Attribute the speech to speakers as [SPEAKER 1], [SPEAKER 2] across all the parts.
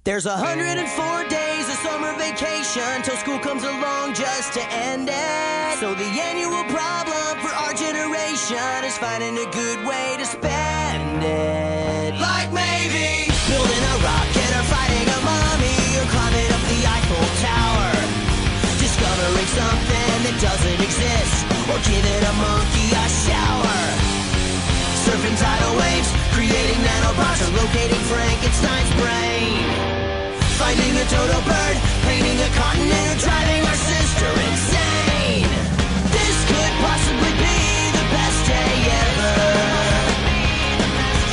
[SPEAKER 1] There's 104 days of summer vacation till school comes along just to end it. So the annual problem for our generation is finding a good way to spend it. Like maybe building a rocket or fighting a mummy or climbing up the Eiffel Tower. Discovering something that doesn't exist or giving a monkey a shower. Surfing tidal waves, creating nanobots, or locating Frankenstein's brain. Finding a dodo bird, painting a continent, or driving our sister insane. This could possibly be the best day ever.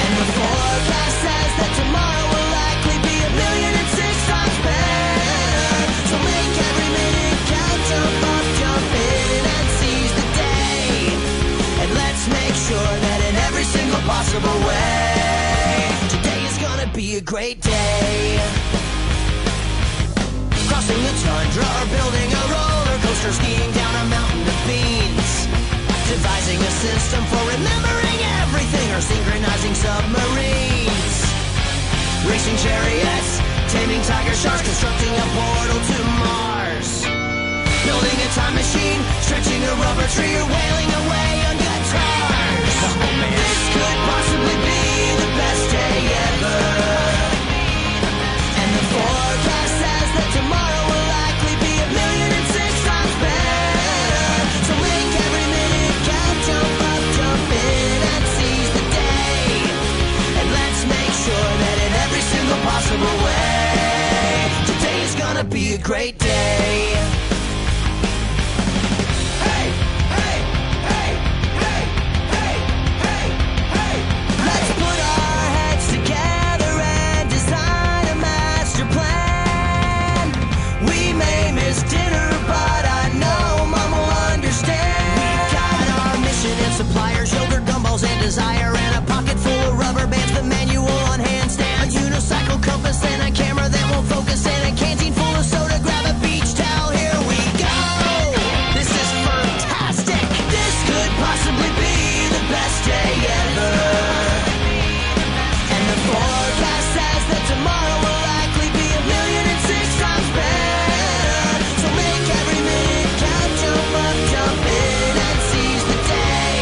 [SPEAKER 1] And the forecast says that tomorrow will likely be 1,000,006 times better. So make every minute count, jump up, jump in, and seize the day. And let's make sure that in every single possible way, today is gonna be a great day. Crossing the tundra or building a roller coaster, skiing down a mountain of beans. Devising a system for remembering everything or synchronizing submarines. Racing chariots, taming tiger sharks, constructing a portal to Mars. Building a time machine, stretching a rubber tree, or wailing away on guitars. Oh man, this could possibly be the best day ever. And the forecast says that tomorrow will likely be 1,000,006 times better. So make every minute count, jump up, jump in, and seize the day. And let's make sure that in every single possible way, today is gonna be a great day. Hey, hey, hey, hey, hey, hey, hey. Let's put our heads together and design a master plan. We may miss dinner, but I know Mom will understand. We've got our mission and suppliers, yogurt, gumballs, and desire, and a pocket full of rubber bands, the manual on handstand, a unicycle compass, and a camera that won't focus, and a canteen full of soda. Grab a beach towel, here we go. This is fantastic. This could possibly be the best day ever. And the forecast says that tomorrow will likely be 1,000,006 times better. So make every minute count, jump up, jump in, and seize the day.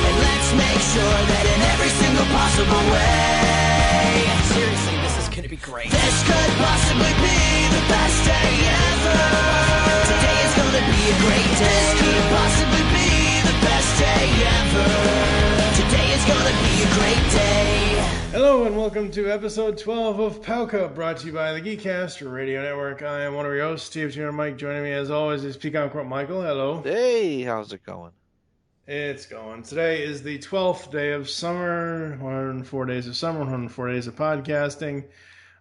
[SPEAKER 1] And let's make sure that in every single possible way, seriously, this is gonna be great. This could possibly be the best day ever. Today is gonna be a great day. This could possibly be the best day ever. Today is gonna be a great day.
[SPEAKER 2] Hello and welcome to episode 12 of Palca, brought to you by the Geekcast Radio Network. I am one of your hosts, TFG1Mike. Joining me as always is PecanCtMichael. Hello.
[SPEAKER 3] Hey, how's it going?
[SPEAKER 2] It's going. Today is the 12th day of summer, 104 days of summer, 104 days of podcasting.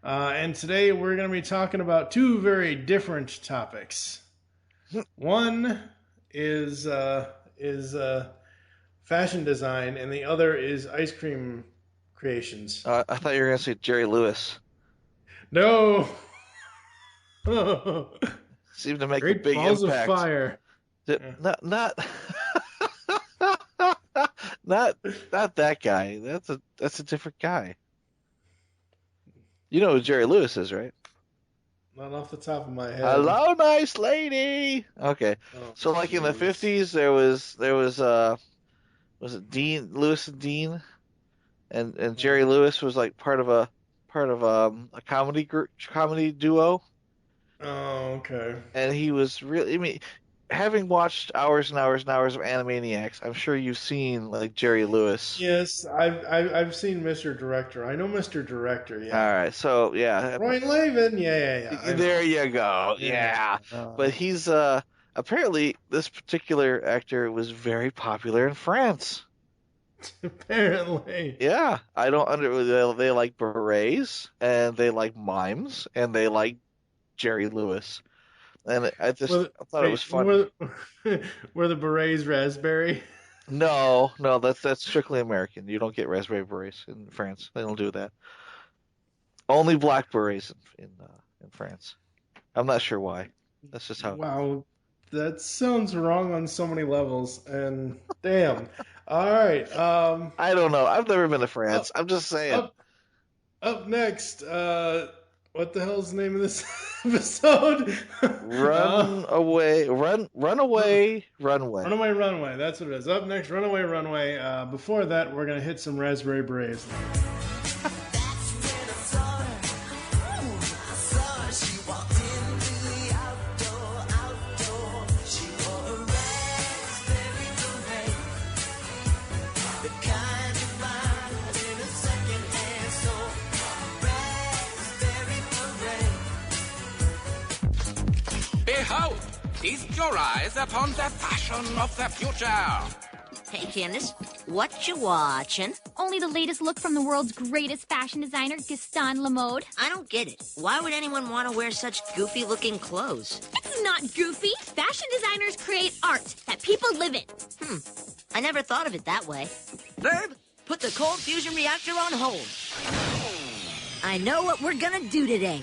[SPEAKER 2] And today we're going to be talking about two very different topics. One is fashion design, and the other is ice cream creations.
[SPEAKER 3] I thought you were going to say Jerry Lewis.
[SPEAKER 2] No!
[SPEAKER 3] Seemed to make
[SPEAKER 2] Great
[SPEAKER 3] a big
[SPEAKER 2] balls
[SPEAKER 3] impact.
[SPEAKER 2] of fire.
[SPEAKER 3] Not that guy. That's a different guy. You know who Jerry Lewis is, right?
[SPEAKER 2] Not off the top of my head.
[SPEAKER 3] Hello, nice lady. Okay,
[SPEAKER 2] Oh,
[SPEAKER 3] so like in the
[SPEAKER 2] geez.
[SPEAKER 3] 50s, there was was it Dean Lewis and Dean, and Jerry Lewis was like part of a comedy duo.
[SPEAKER 2] Oh, okay.
[SPEAKER 3] And he was really, I mean, having watched hours and hours and hours of Animaniacs, I'm sure you've seen like Jerry Lewis.
[SPEAKER 2] Yes, I've seen Mr. Director. I know Mr. Director, yeah.
[SPEAKER 3] All right, so yeah.
[SPEAKER 2] Ryan Lavin, yeah.
[SPEAKER 3] There you go. Yeah. But he's apparently this particular actor was very popular in France.
[SPEAKER 2] Apparently.
[SPEAKER 3] Yeah. They like berets and they like mimes and they like Jerry Lewis. And I thought it was funny.
[SPEAKER 2] Were the berets raspberry?
[SPEAKER 3] No, that's strictly American. You don't get raspberry berets in France. They don't do that. Only black berets in France. I'm not sure why. That's just how.
[SPEAKER 2] Wow, that sounds wrong on so many levels. And damn. All right.
[SPEAKER 3] I don't know. I've never been to France. I'm just saying.
[SPEAKER 2] Up next, What the hell's the name of this episode?
[SPEAKER 3] Runaway Runway.
[SPEAKER 2] Runaway Runway. That's what it is. Up next, Runaway Runway. Before that, we're gonna hit some Raspberry Berets.
[SPEAKER 4] Behold, feast your eyes upon the fashion of the future.
[SPEAKER 5] Hey, Candace, what you watching?
[SPEAKER 6] Only the latest look from the world's greatest fashion designer, Gaston Lemode.
[SPEAKER 5] I don't get it. Why would anyone want to wear such goofy-looking clothes?
[SPEAKER 6] It's not goofy. Fashion designers create art that people live in.
[SPEAKER 5] I never thought of it that way. Verb, put the cold fusion reactor on hold. I know what we're gonna do today.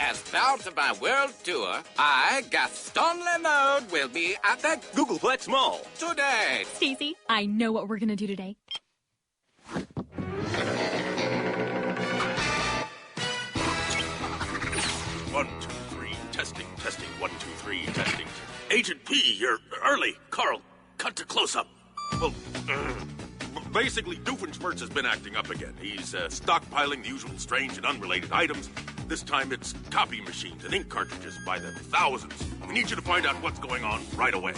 [SPEAKER 4] As part of my world tour, I, Gaston Lemode, will be at the Googleplex Mall today.
[SPEAKER 6] Stacy, I know what we're gonna do today.
[SPEAKER 7] 1, 2, 3, testing, 1, 2, 3, testing. Agent P, you're early. Carl, cut to close-up. Well, basically, Doofenshmirtz has been acting up again. He's stockpiling the usual strange and unrelated items. This time it's copy machines and ink cartridges by the thousands. We need you to find out what's going on right away.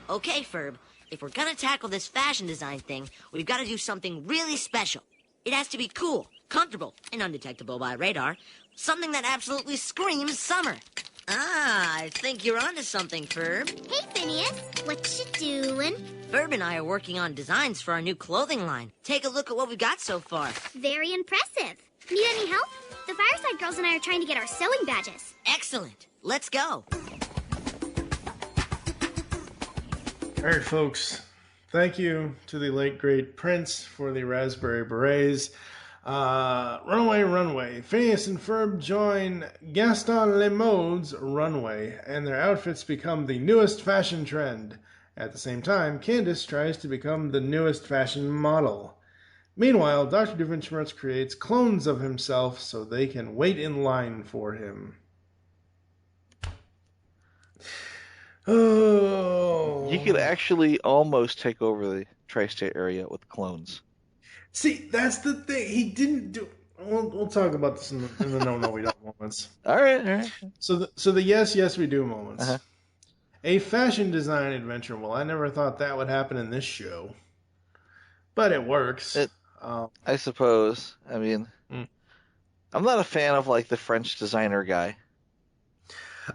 [SPEAKER 5] Okay, Ferb, if we're gonna tackle this fashion design thing, we've got to do something really special. It has to be cool, comfortable, and undetectable by radar. Something that absolutely screams summer. Ah, I think you're onto something, Ferb.
[SPEAKER 8] Hey, Phineas. What you doing?
[SPEAKER 5] Ferb and I are working on designs for our new clothing line. Take a look at what we've got so far.
[SPEAKER 8] Very impressive. Need any help? The Fireside Girls and I are trying to get our sewing badges.
[SPEAKER 5] Excellent. Let's go.
[SPEAKER 2] All right, folks. Thank you to the late, great Prince for the Raspberry Berets. Runaway Runway. Phineas and Ferb join Gaston Lemode's Runway, and their outfits become the newest fashion trend. At the same time, Candace tries to become the newest fashion model. Meanwhile, Dr. Doofenshmirtz creates clones of himself so they can wait in line for him. Oh.
[SPEAKER 3] You could actually almost take over the tri-state area with clones.
[SPEAKER 2] See, that's the thing. He didn't do. We'll talk about this in the no, we don't moments.
[SPEAKER 3] All right.
[SPEAKER 2] So the yes, we do moments. Uh-huh. A fashion design adventure. Well, I never thought that would happen in this show, but it works.
[SPEAKER 3] I suppose. I mean, I'm not a fan of like the French designer guy.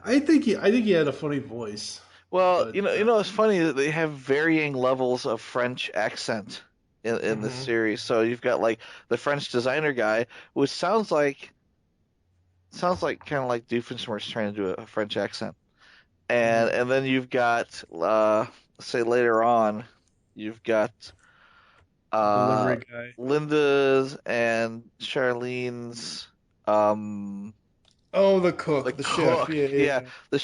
[SPEAKER 2] I think he had a funny voice.
[SPEAKER 3] Well, but, you know, it's funny that they have varying levels of French accent in this series. So you've got like the French designer guy, which sounds like kind of like Doofenshmirtz trying to do a French accent, and then you've got say later on, you've got Linda's and Charlene's.
[SPEAKER 2] Oh, the cook, the chef.
[SPEAKER 3] The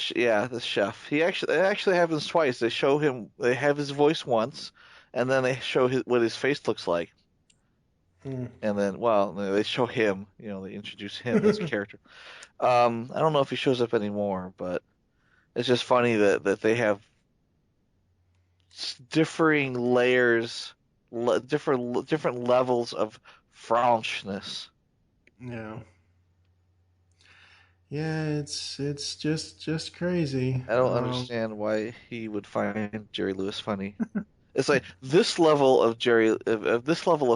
[SPEAKER 3] chef. It actually happens twice. They show him. They have his voice once, and then they show what his face looks like. And then, they show him. You know, they introduce him as a character. I don't know if he shows up anymore, but it's just funny that they have differing layers, different levels of Frenchness.
[SPEAKER 2] Yeah. Yeah, it's just crazy.
[SPEAKER 3] I don't understand why he would find Jerry Lewis funny. It's like this level of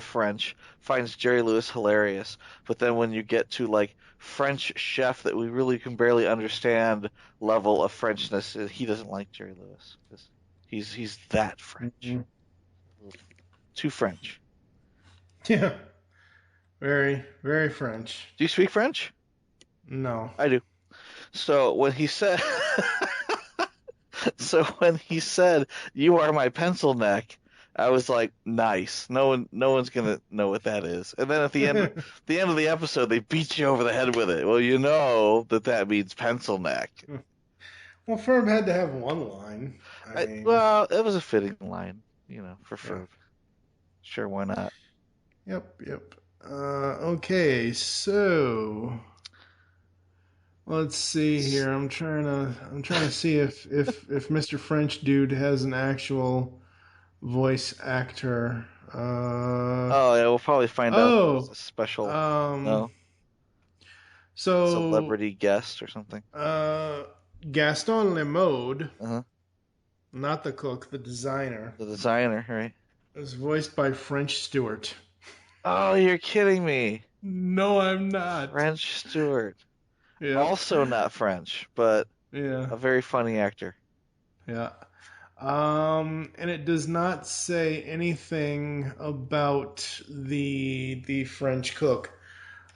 [SPEAKER 3] French finds Jerry Lewis hilarious, but then when you get to like French chef that we really can barely understand level of Frenchness, he doesn't like Jerry Lewis because he's that French, too French.
[SPEAKER 2] Yeah, very very French.
[SPEAKER 3] Do you speak French?
[SPEAKER 2] No.
[SPEAKER 3] I do. So when he said you are my pencil neck, I was like, nice. No one's gonna know what that is. And then at the end of the episode they beat you over the head with it. Well, you know that means pencil neck.
[SPEAKER 2] Well, Ferb had to have one line.
[SPEAKER 3] Well, it was a fitting line, for Ferb. Sure, why not?
[SPEAKER 2] Yep. Okay, so let's see here. I'm trying to see if Mr. French dude has an actual voice actor.
[SPEAKER 3] Oh, yeah, we'll probably find out there's a special no
[SPEAKER 2] So
[SPEAKER 3] celebrity guest or something.
[SPEAKER 2] Gaston Lemode,
[SPEAKER 3] Uh-huh.
[SPEAKER 2] not the cook, the designer,
[SPEAKER 3] The designer, right?
[SPEAKER 2] is voiced by French Stewart.
[SPEAKER 3] Oh, you're kidding me.
[SPEAKER 2] No, I'm not.
[SPEAKER 3] French Stewart.
[SPEAKER 2] Yeah.
[SPEAKER 3] Also not French, but a very funny actor.
[SPEAKER 2] Yeah. And it does not say anything about the French cook.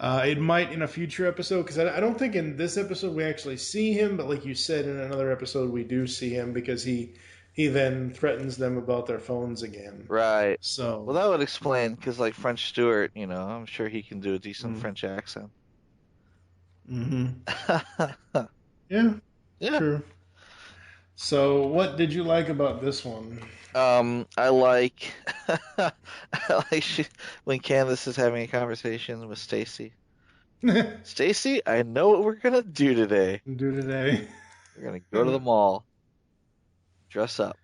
[SPEAKER 2] It might in a future episode, because I don't think in this episode we actually see him, but like you said, in another episode we do see him because he then threatens them about their phones again.
[SPEAKER 3] Right.
[SPEAKER 2] So,
[SPEAKER 3] well, that would explain, because like French Stewart, I'm sure he can do a decent French accent.
[SPEAKER 2] Mm-hmm. Yeah. True. So, what did you like about this one?
[SPEAKER 3] I like when Candace is having a conversation with Stacy. Stacy, I know what we're gonna do today. We're gonna go to the mall, dress up.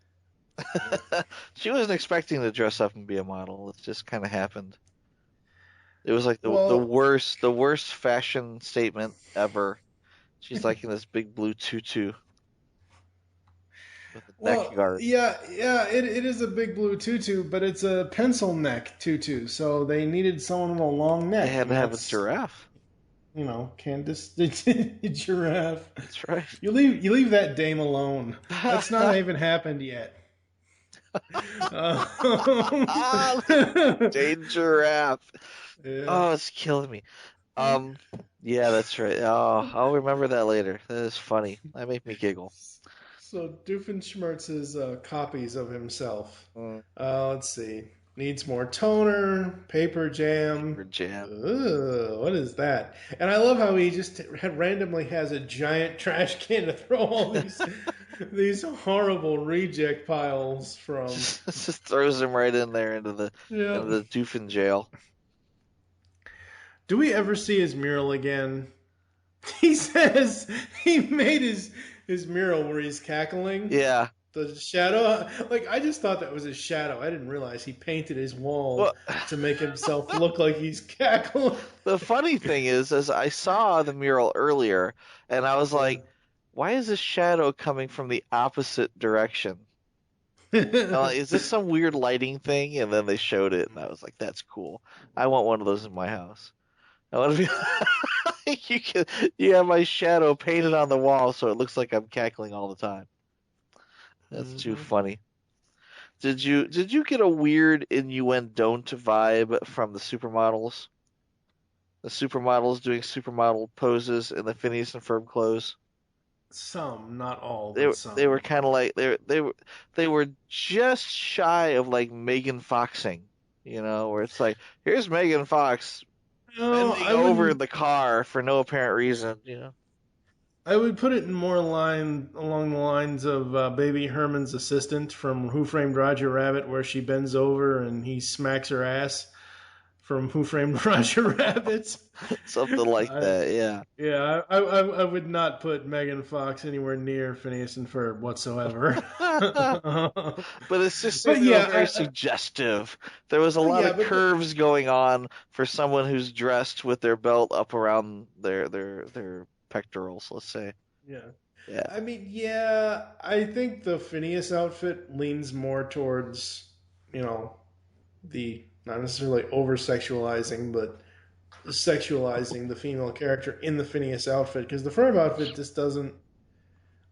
[SPEAKER 3] She wasn't expecting to dress up and be a model. It just kind of happened. It was like the worst fashion statement ever. She's like in this big blue tutu. With a neck guard.
[SPEAKER 2] Yeah, it is a big blue tutu, but it's a pencil neck tutu, so they needed someone with a long neck.
[SPEAKER 3] They had to have a giraffe.
[SPEAKER 2] Candace the giraffe.
[SPEAKER 3] That's right.
[SPEAKER 2] You leave that dame alone. That's not even happened yet.
[SPEAKER 3] Dame giraffe.
[SPEAKER 2] Yeah.
[SPEAKER 3] Oh, it's killing me. Yeah, that's right. Oh, I'll remember that later. That is funny. That made me giggle.
[SPEAKER 2] So Doofenshmirtz's copies of himself. Let's see. Needs more toner, paper jam.
[SPEAKER 3] Paper jam.
[SPEAKER 2] Ugh, what is that? And I love how he just randomly has a giant trash can to throw all these horrible reject piles from.
[SPEAKER 3] Just throws him right in there into the Doofen jail.
[SPEAKER 2] Do we ever see his mural again? He says he made his mural where he's cackling.
[SPEAKER 3] Yeah.
[SPEAKER 2] The shadow, I just thought that was his shadow. I didn't realize he painted his wall to make himself look like he's cackling.
[SPEAKER 3] The funny thing is I saw the mural earlier, and I was like, why is this shadow coming from the opposite direction? Is this some weird lighting thing? And then they showed it, and I was like, that's cool. I want one of those in my house. I want to be you have my shadow painted on the wall so it looks like I'm cackling all the time. That's too funny. Did you get a weird innuendo vibe from the supermodels? The supermodels doing supermodel poses in the Phineas and Ferb clothes?
[SPEAKER 2] Some, not all.
[SPEAKER 3] They were kind of like they were just shy of like Megan Foxing, where it's like, here's Megan Fox bending over the car for no apparent reason,
[SPEAKER 2] I would put it in more along the lines of Baby Herman's assistant from Who Framed Roger Rabbit, where she bends over and he smacks her ass from Who Framed Roger Rabbit.
[SPEAKER 3] Something like that, yeah.
[SPEAKER 2] Yeah, I would not put Megan Fox anywhere near Phineas and Ferb whatsoever.
[SPEAKER 3] But it's just very suggestive. There was a lot of curves going on for someone who's dressed with their belt up around their pectorals, let's say.
[SPEAKER 2] Yeah. I mean, I think the Phineas outfit leans more towards, the not necessarily over-sexualizing, but sexualizing the female character in the Phineas outfit, because the Ferb outfit just doesn't,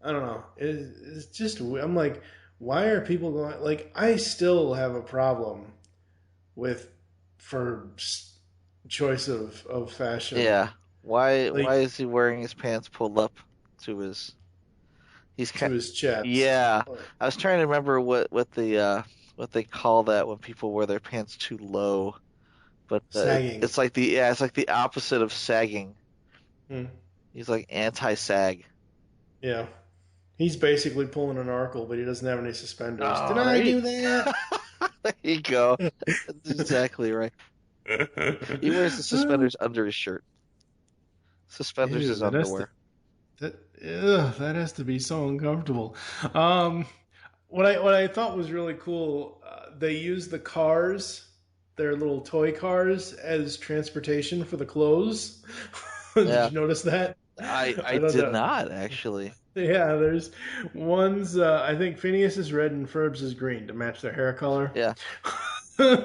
[SPEAKER 2] I don't know, it's just, I'm like, why are people going, like, I still have a problem with Ferb's choice of fashion.
[SPEAKER 3] Yeah. Why is he wearing his pants pulled up to his
[SPEAKER 2] his chest?
[SPEAKER 3] Yeah, I was trying to remember what they call that when people wear their pants too low, but
[SPEAKER 2] sagging.
[SPEAKER 3] It's like the opposite of sagging. He's like anti-sag.
[SPEAKER 2] Yeah, he's basically pulling an Arkle, but he doesn't have any suspenders. Did I do that?
[SPEAKER 3] There you go. That's exactly right. He wears the suspenders under his shirt. Suspenders
[SPEAKER 2] Ew,
[SPEAKER 3] is underwear.
[SPEAKER 2] That has to be so uncomfortable. What I thought was really cool, they use the cars, their little toy cars, as transportation for the clothes. Did
[SPEAKER 3] Yeah.
[SPEAKER 2] you notice that?
[SPEAKER 3] I did not, actually.
[SPEAKER 2] Yeah, there's one's, I think Phineas is red and Ferb's is green to match their hair color.
[SPEAKER 3] Yeah,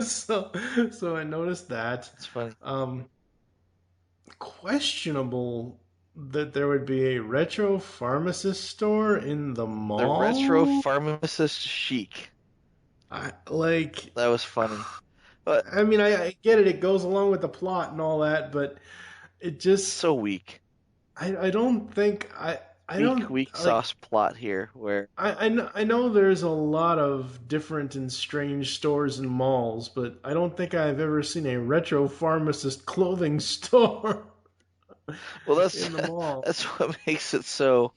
[SPEAKER 2] so I noticed that.
[SPEAKER 3] it's funny.
[SPEAKER 2] Questionable that there would be a retro pharmacist store in the mall.
[SPEAKER 3] The retro pharmacist chic.
[SPEAKER 2] That
[SPEAKER 3] was funny. But
[SPEAKER 2] I mean, I get it. It goes along with the plot and all that, but it just
[SPEAKER 3] so weak.
[SPEAKER 2] I don't think
[SPEAKER 3] Weak sauce plot here. Where
[SPEAKER 2] I know there's a lot of different and strange stores and malls, but I don't think I've ever seen a retro pharmacist clothing store.
[SPEAKER 3] Well, that's
[SPEAKER 2] in the mall.
[SPEAKER 3] That's what makes it so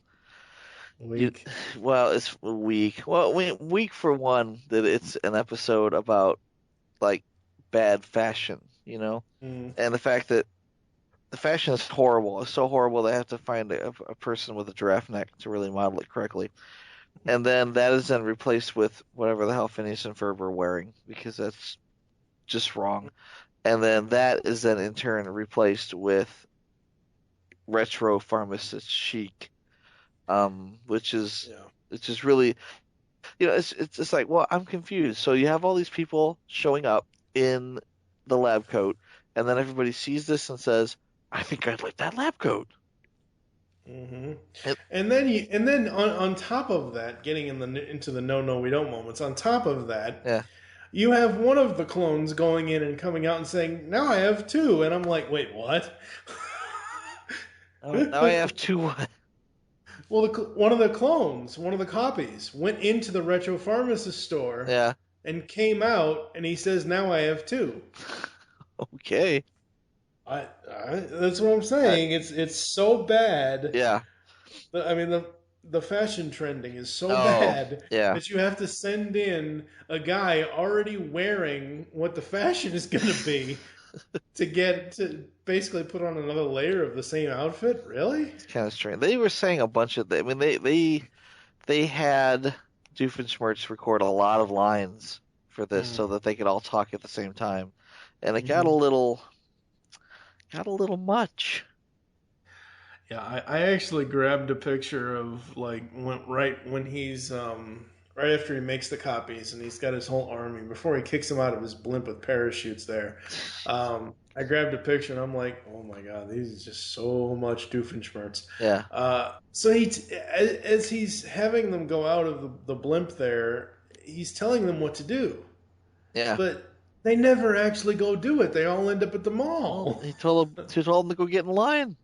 [SPEAKER 2] weak.
[SPEAKER 3] It's weak. Well, weak for one that it's an episode about like bad fashion, and the fact that the fashion is horrible. It's so horrible they have to find a person with a giraffe neck to really model it correctly. And then that is then replaced with whatever the hell Phineas and Ferb are wearing, because that's just wrong. And then that is then in turn replaced with retro pharmacist chic, which is it's just really, it's like, well, I'm confused. So you have all these people showing up in the lab coat, and then everybody sees this and says, I think I'd like that lab coat.
[SPEAKER 2] Mm-hmm. And then on top of that, getting into the no we don't moments. On top of that, you have one of the clones going in and coming out and saying, "Now I have two," and I'm like, "Wait, what?"
[SPEAKER 3] Now I have two. What?
[SPEAKER 2] Well, one of the clones, one of the copies, went into the retro pharmacist store, and came out, and he says, "Now I have two."
[SPEAKER 3] Okay.
[SPEAKER 2] That's what I'm saying. It's so bad.
[SPEAKER 3] Yeah.
[SPEAKER 2] But I mean the fashion trending is so bad that you have to send in a guy already wearing what the fashion is going to be to basically put on another layer of the same outfit. Really?
[SPEAKER 3] It's kind of strange. They were saying a bunch of. I mean, they had Doofenshmirtz record a lot of lines for this so that they could all talk at the same time, and it got a little much.
[SPEAKER 2] Yeah, I actually grabbed a picture of when he's right after he makes the copies and he's got his whole army before he kicks him out of his blimp with parachutes there. I grabbed a picture and I'm like, oh my god, these is just so much Doofenshmirtz.
[SPEAKER 3] Yeah.
[SPEAKER 2] So as he's having them go out of the blimp there, he's telling them what to do.
[SPEAKER 3] Yeah.
[SPEAKER 2] But they never actually go do it. They all end up at the mall.
[SPEAKER 3] He told them to go get in line.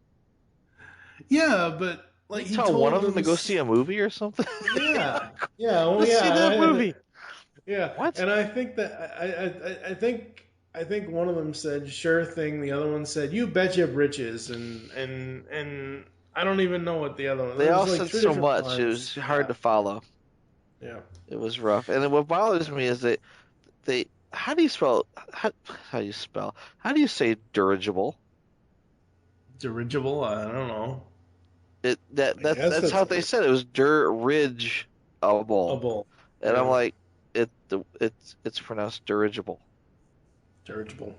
[SPEAKER 2] Yeah, but
[SPEAKER 3] he told one of them to go see a movie or something.
[SPEAKER 2] Yeah, well,
[SPEAKER 3] Let's see that movie.
[SPEAKER 2] Yeah,
[SPEAKER 3] what?
[SPEAKER 2] And I think that I think one of them said sure thing. The other one said you betcha britches, and I don't even know what the other one.
[SPEAKER 3] They all said so much. Lines. It was hard to follow.
[SPEAKER 2] Yeah,
[SPEAKER 3] it was rough. And then what bothers me is that they. How do you say dirigible?
[SPEAKER 2] Dirigible? I don't know.
[SPEAKER 3] That's how they said it. It was dirigible. And I'm like, it's pronounced dirigible. Dirigible.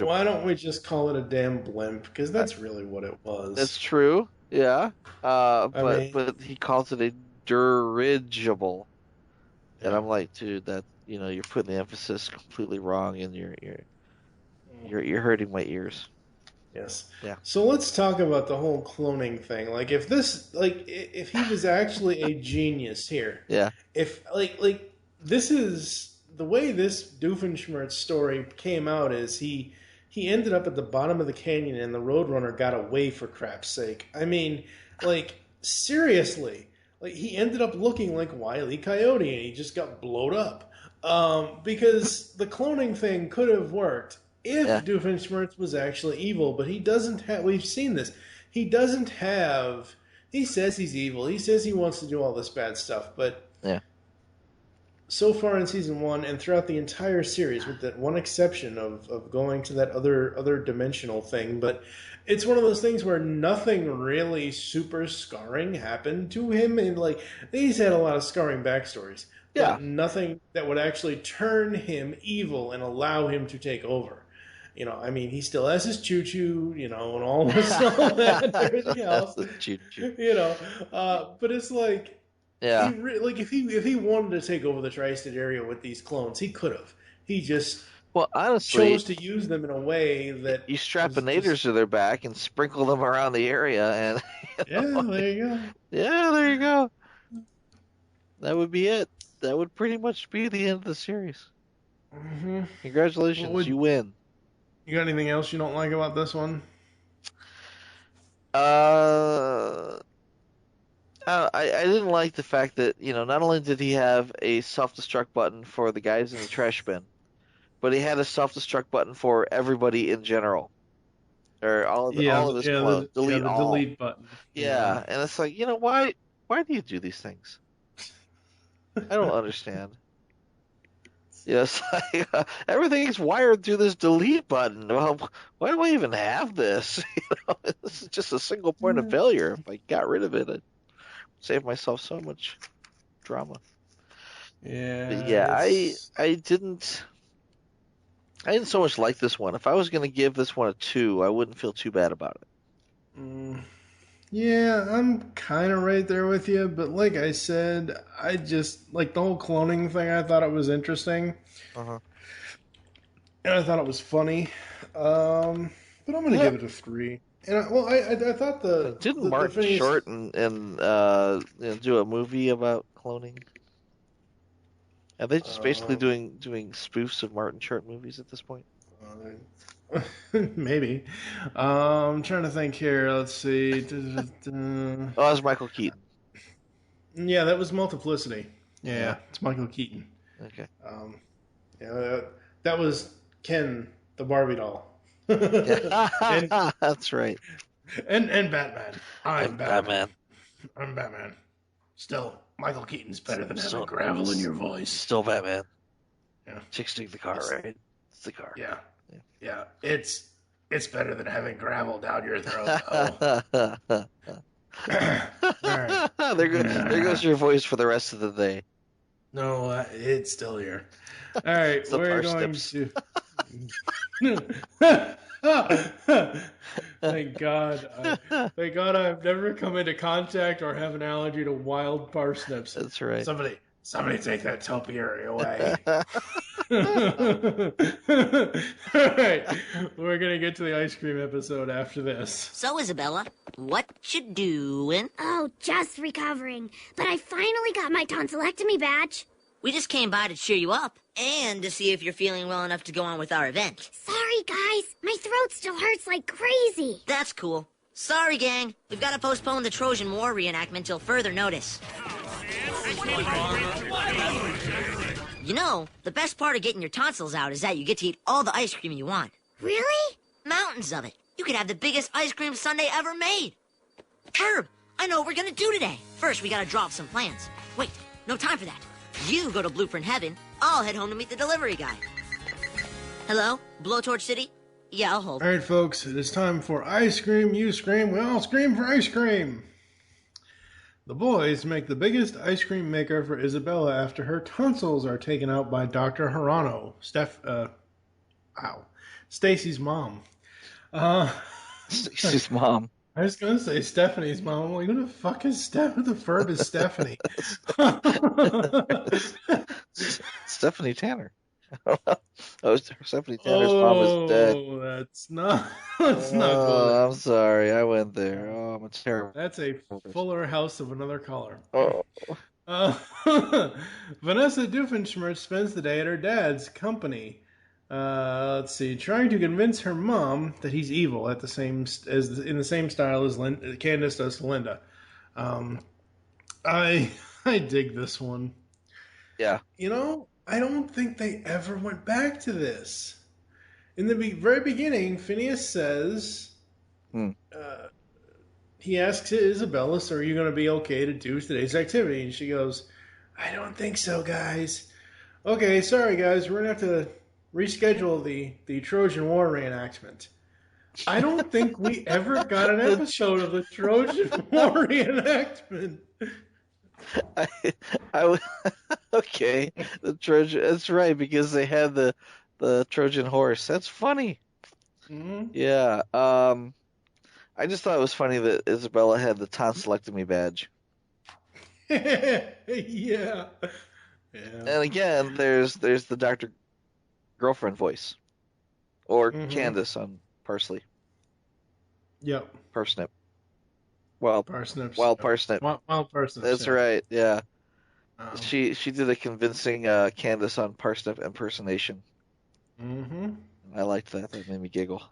[SPEAKER 2] Why don't we just call it a damn blimp? Because that's really what it was.
[SPEAKER 3] That's true. Yeah. But he calls it a dirigible. And I'm like, dude, that you're putting the emphasis completely wrong, and you're hurting my ears.
[SPEAKER 2] Yes.
[SPEAKER 3] Yeah.
[SPEAKER 2] So let's talk about the whole cloning thing. Like, if he was actually a genius here.
[SPEAKER 3] Yeah.
[SPEAKER 2] If this is the way this Doofenshmirtz story came out is he ended up at the bottom of the canyon and the Roadrunner got away for crap's sake. I mean, seriously. He ended up looking like Wile E. Coyote and he just got blowed up. Because the cloning thing could have worked if Doofenshmirtz was actually evil, but he doesn't have... We've seen this. He doesn't have... He says he's evil. He says he wants to do all this bad stuff, but...
[SPEAKER 3] Yeah.
[SPEAKER 2] so far in season 1 and throughout the entire series, with that one exception of going to that other dimensional thing, but it's one of those things where nothing really super scarring happened to him, and like he's had a lot of scarring backstories,
[SPEAKER 3] Yeah.
[SPEAKER 2] but nothing that would actually turn him evil and allow him to take over. You know, I mean, he still has his choo-choo, you know, and all this, all that, and everything else.
[SPEAKER 3] Choo-choo.
[SPEAKER 2] You know, but it's like,
[SPEAKER 3] Yeah.
[SPEAKER 2] if he wanted to take over the tri-state area with these clones, he could have. He just
[SPEAKER 3] honestly,
[SPEAKER 2] chose to use them in a way that
[SPEAKER 3] you strap naders to their back and sprinkle them around the area, and
[SPEAKER 2] yeah, there you go.
[SPEAKER 3] Yeah, there you go. That would be it. That would pretty much be the end of the series.
[SPEAKER 2] Mm-hmm.
[SPEAKER 3] Congratulations, you win.
[SPEAKER 2] You got anything else you don't like about this one?
[SPEAKER 3] I didn't like the fact that, not only did he have a self-destruct button for the guys in the trash bin, but he had a self-destruct button for everybody in general. Or all of his clothes. Delete all.
[SPEAKER 2] Delete button.
[SPEAKER 3] Yeah, and it's like, why do you do these things? I don't understand. Yes, everything's wired through this delete button. Well, why do I even have this? This is just a single point of failure. If I got rid of it, I'd save myself so much drama.
[SPEAKER 2] Yeah.
[SPEAKER 3] But yeah, I didn't so much like this one. If I was going to give this one a 2, I wouldn't feel too bad about it.
[SPEAKER 2] Yeah, I'm kind of right there with you, but like I said, I just, like the whole cloning thing, I thought it was interesting.
[SPEAKER 3] Uh-huh.
[SPEAKER 2] And I thought it was funny. But I'm going to give it a 3. And I thought
[SPEAKER 3] Didn't Martin Short and do a movie about cloning? Are they just basically doing spoofs of Martin Short movies at this point?
[SPEAKER 2] Maybe. I'm trying to think here. Let's see.
[SPEAKER 3] That was Michael Keaton.
[SPEAKER 2] Yeah, that was Multiplicity. Yeah, it's Michael Keaton.
[SPEAKER 3] Okay.
[SPEAKER 2] Yeah, that was Ken, the Barbie doll.
[SPEAKER 3] That's right.
[SPEAKER 2] And Batman. I'm
[SPEAKER 3] Batman.
[SPEAKER 2] I'm Batman. Still, Michael Keaton's better than having gravel in your voice.
[SPEAKER 3] Still Batman.
[SPEAKER 2] Yeah.
[SPEAKER 3] Chicks dig the car, right? It's the car.
[SPEAKER 2] Yeah. Yeah, it's better than having gravel down your throat. Oh. All right.
[SPEAKER 3] There goes your voice for the rest of the day.
[SPEAKER 2] No, it's still here. All right, we're going to. Thank God. Thank God I've never come into contact or have an allergy to wild parsnips.
[SPEAKER 3] That's right.
[SPEAKER 2] Somebody take that topiary away. All right, we're going to get to the ice cream episode after this.
[SPEAKER 5] So, Isabella, what you doing?
[SPEAKER 8] Oh, just recovering. But I finally got my tonsillectomy badge.
[SPEAKER 5] We just came by to cheer you up and to see if you're feeling well enough to go on with our event.
[SPEAKER 8] Sorry, guys. My throat still hurts like crazy.
[SPEAKER 5] That's cool. Sorry, gang. We've got to postpone the Trojan War reenactment till further notice. You know, the best part of getting your tonsils out is that you get to eat all the ice cream you want.
[SPEAKER 8] Really?
[SPEAKER 5] Mountains of it. You could have the biggest ice cream sundae ever made. Herb, I know what we're gonna do today. First, we gotta draw up some plans. Wait, no time for that. You go to Blueprint Heaven. I'll head home to meet the delivery guy. Hello? Blowtorch City? Yeah, I'll hold.
[SPEAKER 2] All right, folks, it is time for ice cream. You scream. We all scream for ice cream. The boys make the biggest ice cream maker for Isabella after her tonsils are taken out by Dr. Hirano, Stacy's mom.
[SPEAKER 3] Stacy's mom.
[SPEAKER 2] I was going to say Stephanie's mom. I'm like, who the fuck is Who the Ferb is Stephanie?
[SPEAKER 3] Stephanie Tanner. Stephanie Tanner's mom is dead.
[SPEAKER 2] Oh, that's not good.
[SPEAKER 3] I'm sorry, I went there. Oh, I'm a terrible.
[SPEAKER 2] That's a fuller house of another color.
[SPEAKER 3] Oh.
[SPEAKER 2] Vanessa Doofenshmirtz spends the day at her dad's company. Let's see, trying to convince her mom that he's evil in the same style as Candace does to Linda. I dig this one.
[SPEAKER 3] Yeah.
[SPEAKER 2] I don't think they ever went back to this. In the very beginning, Phineas says, he asks Isabella, so are you going to be okay to do today's activity? And she goes, I don't think so, guys. Okay, sorry guys, we're gonna have to reschedule the Trojan War reenactment. I don't think we ever got an
[SPEAKER 3] The
[SPEAKER 2] episode of the Trojan War reenactment.
[SPEAKER 3] I, I w- okay, the Trojan. That's right because they had the Trojan horse. That's funny.
[SPEAKER 2] Hmm.
[SPEAKER 3] Yeah. I just thought it was funny that Isabella had the tonsillectomy badge.
[SPEAKER 2] Yeah. Yeah.
[SPEAKER 3] And again, there's the Doctor Girlfriend voice, or
[SPEAKER 2] Hmm.
[SPEAKER 3] Candace on Parsley,
[SPEAKER 2] Yep.
[SPEAKER 3] Parsnip. Wild
[SPEAKER 2] Parsnips.
[SPEAKER 3] Wild
[SPEAKER 2] Yep.
[SPEAKER 3] Parsnip.
[SPEAKER 2] Wild parsnips.
[SPEAKER 3] That's
[SPEAKER 2] Yeah.
[SPEAKER 3] right. Yeah.
[SPEAKER 2] Um,
[SPEAKER 3] She did a convincing Candace on Parsnip impersonation.
[SPEAKER 2] hmm.
[SPEAKER 3] I liked that. That made me giggle.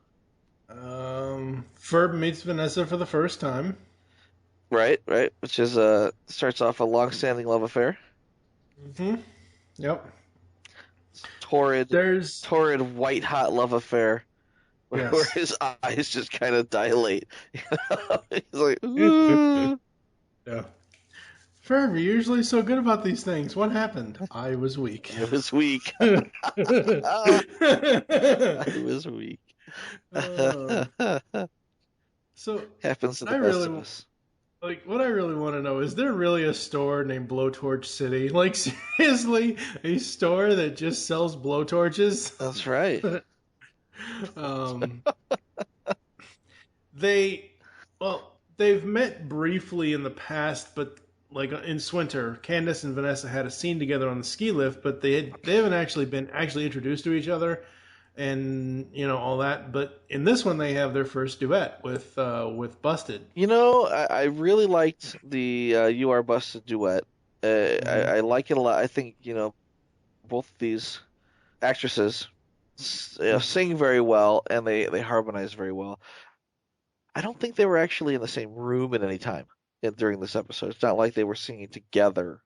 [SPEAKER 2] Ferb meets Vanessa for the first time.
[SPEAKER 3] Right, right. Which is starts off a long-standing love affair.
[SPEAKER 2] Hmm. Yep.
[SPEAKER 3] Torrid,
[SPEAKER 2] There's
[SPEAKER 3] torrid white hot love affair where
[SPEAKER 2] yes.
[SPEAKER 3] his eyes just kind of dilate. He's like, ooh.
[SPEAKER 2] Yeah. Ferb, you're usually so good about these things. What happened? I was weak.
[SPEAKER 3] I was weak.
[SPEAKER 2] Uh,
[SPEAKER 3] I was weak.
[SPEAKER 2] so
[SPEAKER 3] Happens to
[SPEAKER 2] I
[SPEAKER 3] the best of
[SPEAKER 2] really
[SPEAKER 3] us.
[SPEAKER 2] like what I really want to know is there really a store named Blowtorch City? Like seriously, a store that just sells blowtorches?
[SPEAKER 3] That's right.
[SPEAKER 2] um, they they've met briefly in the past, but like in Swinter, Candace and Vanessa had a scene together on the ski lift, but they haven't actually been actually introduced to each other, and all that. But in this one, they have their first duet with Busted.
[SPEAKER 3] I really liked the "You Are Busted" duet.
[SPEAKER 2] Hmm.
[SPEAKER 3] I like it a lot. I think both of these actresses sing very well and they harmonize very well. I don't think they were actually in the same room at any time during this episode. It's not like they were singing together.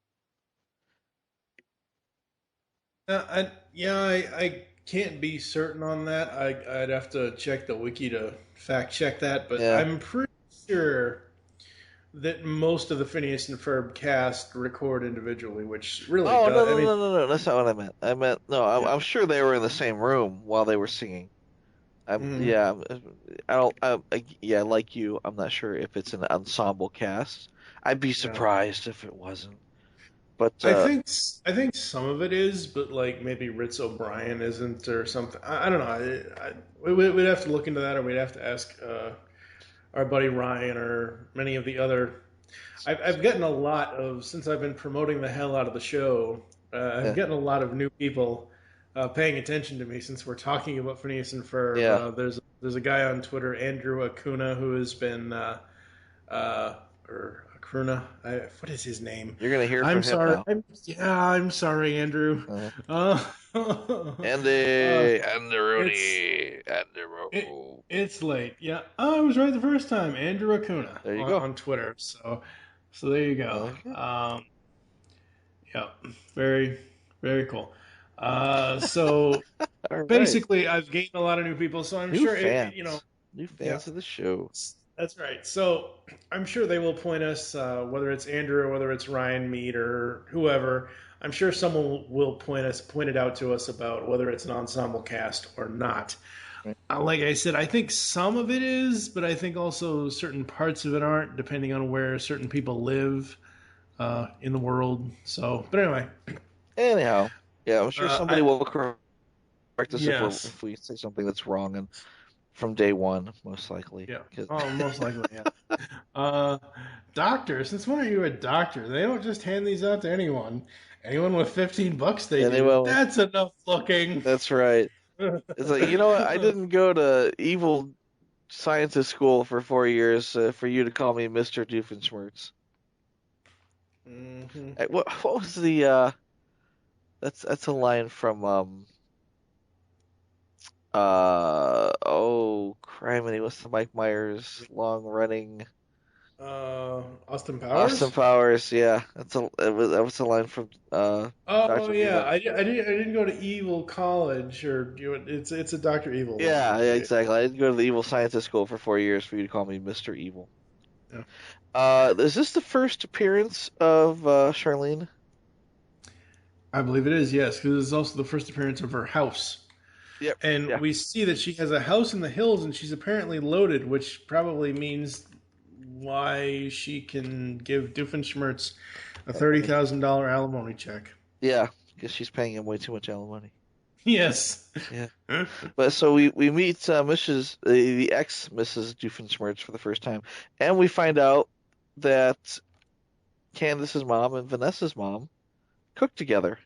[SPEAKER 2] I can't be certain on that. I'd have to check the wiki to fact check that, but
[SPEAKER 3] Yeah.
[SPEAKER 2] I'm pretty sure that most of the Phineas and Ferb cast record individually, which really
[SPEAKER 3] Oh, no,
[SPEAKER 2] does. I
[SPEAKER 3] no,
[SPEAKER 2] mean,
[SPEAKER 3] no, no, no. That's not what I meant. I meant no. I'm,
[SPEAKER 2] yeah.
[SPEAKER 3] I'm sure they were in the same room while they were singing.
[SPEAKER 2] Mhm.
[SPEAKER 3] Yeah. I don't. Yeah, like you, I'm not sure if it's an ensemble cast. I'd be
[SPEAKER 2] Yeah.
[SPEAKER 3] surprised if it wasn't. But
[SPEAKER 2] I think some of it is, but like maybe Ritz O'Brien isn't or something. I don't know. We'd have to look into that, or we'd have to ask our buddy Ryan or many of the other. I've gotten a lot of since I've been promoting the hell out of the show. I've
[SPEAKER 3] yeah,
[SPEAKER 2] gotten a lot of new people paying attention to me since we're talking about Phineas and Ferb.
[SPEAKER 3] yeah.
[SPEAKER 2] There's a guy on Twitter, Andrew Acuna, who has been or Acuna. What is his name?
[SPEAKER 3] You're gonna hear
[SPEAKER 2] I'm
[SPEAKER 3] from him
[SPEAKER 2] sorry.
[SPEAKER 3] now.
[SPEAKER 2] I'm sorry, Andrew.
[SPEAKER 3] Uh,
[SPEAKER 2] Uh,
[SPEAKER 3] Andy
[SPEAKER 2] it's
[SPEAKER 3] Rooney, Andy
[SPEAKER 2] it,
[SPEAKER 3] Rooney.
[SPEAKER 2] it's late. Yeah, I was right the first time. Andrew Acuna
[SPEAKER 3] There you
[SPEAKER 2] on,
[SPEAKER 3] go.
[SPEAKER 2] on Twitter. So there you go.
[SPEAKER 3] Okay.
[SPEAKER 2] Yeah, very very cool. So
[SPEAKER 3] All right.
[SPEAKER 2] basically, I've gained a lot of new people. So I'm
[SPEAKER 3] New
[SPEAKER 2] sure
[SPEAKER 3] fans. New
[SPEAKER 2] yeah.
[SPEAKER 3] fans of the show.
[SPEAKER 2] That's right. So I'm sure they will point us, whether it's Andrew or whether it's Ryan Mead or whoever. I'm sure someone will point it out to us about whether it's an ensemble cast or not.
[SPEAKER 3] Right.
[SPEAKER 2] Like I said, I think some of it is, but I think also certain parts of it aren't, depending on where certain people live in the world. So, but anyway,
[SPEAKER 3] Anyhow, yeah, I'm sure
[SPEAKER 2] uh,
[SPEAKER 3] somebody
[SPEAKER 2] I,
[SPEAKER 3] will correct us if
[SPEAKER 2] yes,
[SPEAKER 3] we say something that's wrong, and from day one, most likely.
[SPEAKER 2] yeah,
[SPEAKER 3] 'Cause-
[SPEAKER 2] oh, most likely, yeah. Uh, Doctor, since when are you a doctor? They don't just hand these out to anyone. Anyone with $15, they do.
[SPEAKER 3] anyway,
[SPEAKER 2] That's enough looking.
[SPEAKER 3] that's right. It's like, you know what? I didn't go to evil scientist school for 4 years for you to call me Mr. Doofenshmirtz.
[SPEAKER 2] Hmm.
[SPEAKER 3] What was the that's a line from oh criminy, what's the Mike Myers long running
[SPEAKER 2] Austin
[SPEAKER 3] Austin
[SPEAKER 2] Powers?
[SPEAKER 3] Powers, yeah. That was a line from
[SPEAKER 2] Oh
[SPEAKER 3] Dr.
[SPEAKER 2] yeah,
[SPEAKER 3] Evil.
[SPEAKER 2] I didn't go to Evil College or it's a Doctor Evil
[SPEAKER 3] Yeah,
[SPEAKER 2] line.
[SPEAKER 3] yeah, exactly. I didn't go to the evil scientist school for 4 years for you to call me Mr. Evil.
[SPEAKER 2] Yeah.
[SPEAKER 3] Is this the first appearance of Charlene?
[SPEAKER 2] I believe it is, yes, because it's also the first appearance of her house.
[SPEAKER 3] Yep.
[SPEAKER 2] And
[SPEAKER 3] Yeah.
[SPEAKER 2] we see that she has a house in the hills, and she's apparently loaded, which probably means why she can give Doofenshmirtz a $30,000 alimony check.
[SPEAKER 3] Yeah, because she's paying him way too much alimony.
[SPEAKER 2] Yes.
[SPEAKER 3] Yeah. But so we meet the ex Mrs. Doofenshmirtz for the first time, and we find out that Candace's mom and Vanessa's mom cook together.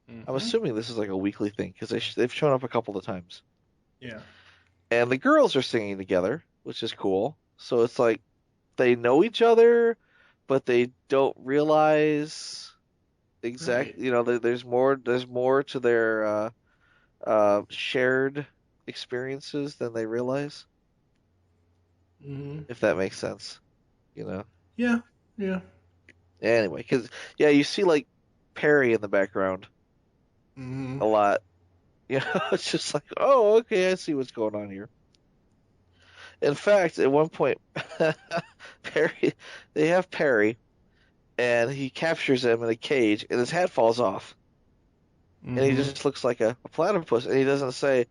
[SPEAKER 3] I'm assuming this is like a weekly thing because they've shown up a couple of times.
[SPEAKER 2] Yeah.
[SPEAKER 3] And the girls are singing together, which is cool. So it's like they know each other, but they don't realize exactly.
[SPEAKER 2] Right.
[SPEAKER 3] You know, there's more to their shared experiences than they realize. If that makes sense, you know.
[SPEAKER 2] Yeah. Yeah.
[SPEAKER 3] Anyway, because you see like Perry in the background a lot. You know, it's just like, oh, okay, I see what's going on here. In fact, at one point, they have Perry, and he captures him in a cage, and his hat falls off. And he just looks like a platypus, and he doesn't say,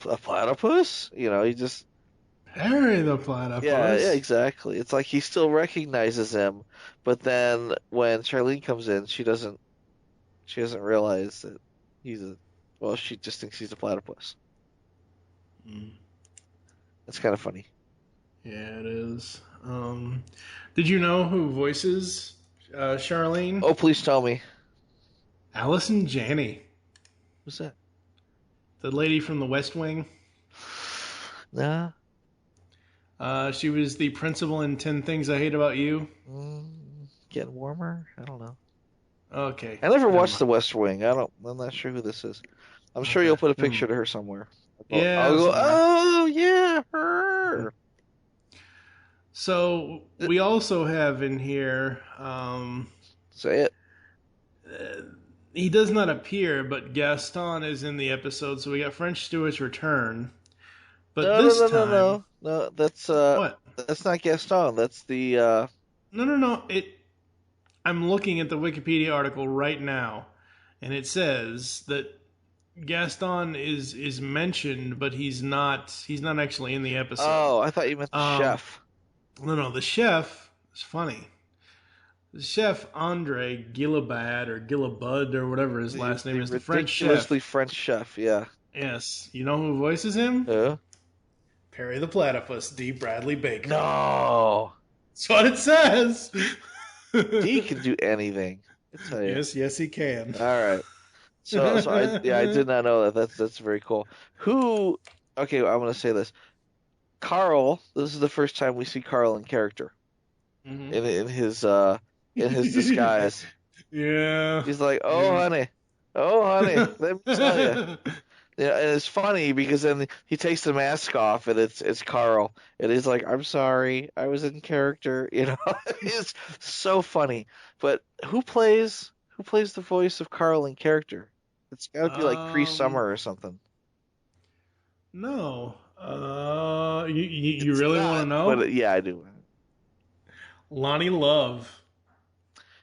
[SPEAKER 3] a platypus? You know, he just...
[SPEAKER 2] Perry the platypus.
[SPEAKER 3] Yeah, exactly. It's like he still recognizes him, but then when Charlene comes in, she doesn't realize that she just thinks he's a platypus. It's kind of funny.
[SPEAKER 2] Yeah, it is. Did you know who voices Charlene?
[SPEAKER 3] Oh, please tell me.
[SPEAKER 2] Allison Janney.
[SPEAKER 3] Who's that?
[SPEAKER 2] The lady from the West Wing.
[SPEAKER 3] Nah.
[SPEAKER 2] She was the principal in 10 Things I Hate About You.
[SPEAKER 3] Getting warmer? I don't know.
[SPEAKER 2] Okay.
[SPEAKER 3] I never watched The West Wing. I'm not sure who this is. I'm sure you'll put a picture to her somewhere. I'll go, oh, yeah, her.
[SPEAKER 2] So we also have in here...
[SPEAKER 3] Say it.
[SPEAKER 2] He does not appear, but Gaston is in the episode, so we got French Stewart's return. But
[SPEAKER 3] No, that's
[SPEAKER 2] what?
[SPEAKER 3] That's not Gaston. That's the
[SPEAKER 2] No. I'm looking at the Wikipedia article right now, and it says that Gaston is mentioned, but he's not actually in the episode.
[SPEAKER 3] Oh, I thought you meant the chef.
[SPEAKER 2] No, the chef is funny. The chef Andre Gilabad or Gilabud or whatever his last name is, the French chef.
[SPEAKER 3] Ridiculously French chef, yeah.
[SPEAKER 2] Yes. You know who voices him?
[SPEAKER 3] Who?
[SPEAKER 2] Perry the Platypus, D. Bradley Baker.
[SPEAKER 3] No.
[SPEAKER 2] That's what it says.
[SPEAKER 3] D can do anything. I tell you.
[SPEAKER 2] Yes, he can.
[SPEAKER 3] All right. So I did not know that. That's very cool. Who? Okay, I'm going to say this. Carl. This is the first time we see Carl in character. In his disguise.
[SPEAKER 2] Yeah.
[SPEAKER 3] He's like, oh honey, let me tell you. Yeah, and it's funny because then he takes the mask off and it's Carl, and he's like, I'm sorry, I was in character. You know, it's so funny. But who plays the voice of Carl in character? It's got to be like Cree Summer or something.
[SPEAKER 2] No. You really want to know?
[SPEAKER 3] But, yeah, I do.
[SPEAKER 2] Lonnie Love.